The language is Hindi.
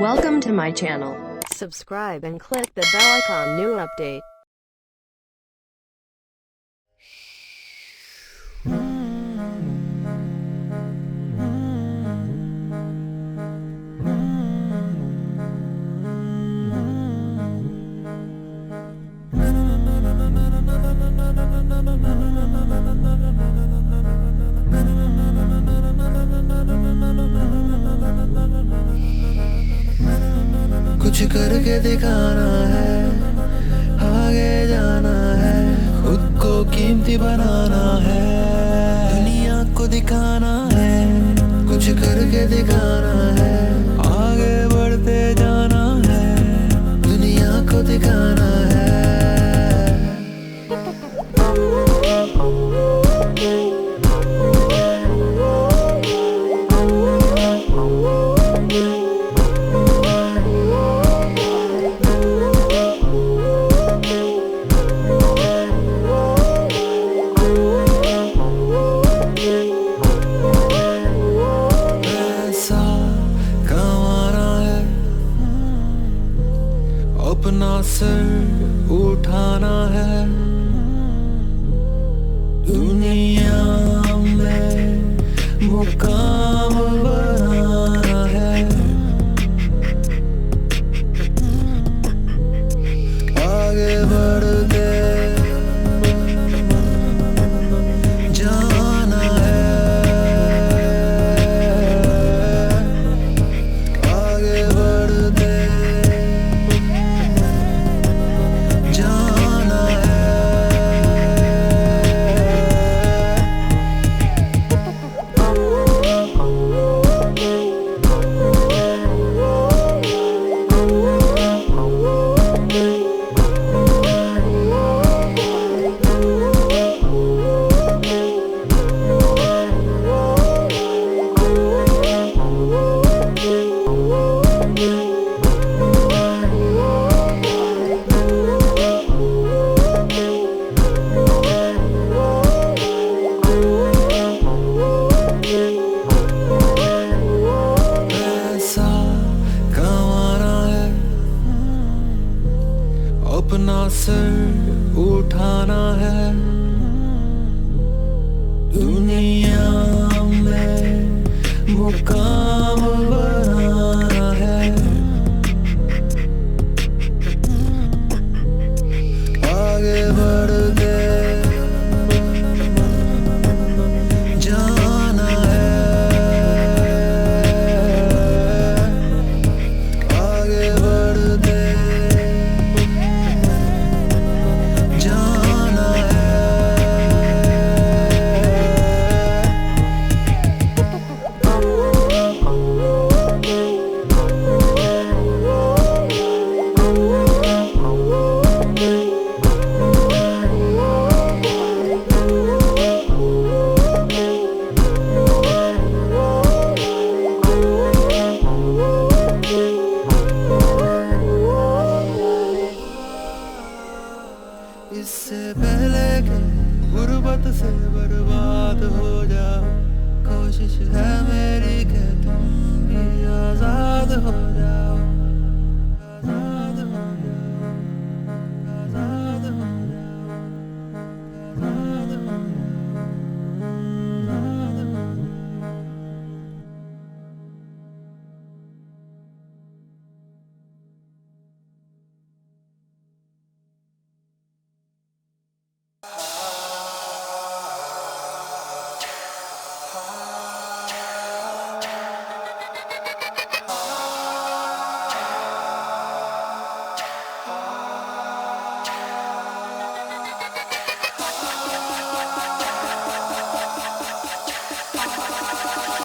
Welcome to my channel. Subscribe and click the bell icon. New update. कुछ करके दिखाना है, आगे जाना है, खुद को कीमती बनाना है, दुनिया को दिखाना है। कुछ करके दिखाना है, आगे बढ़ते जाना है, दुनिया को दिखाना है। अपना सर उठाना है, दुनिया में मुकाम बनाना है, आगे बढ़ते जाना है, आगे बढ़ते अपना सर उठाना है, दुनिया में मुकाम बनाना है, आगे बढ़ते जाना है, आगे बढ़ते इससे पहले कि गुर्बत से बर्बाद हो जाओ, कोशिश है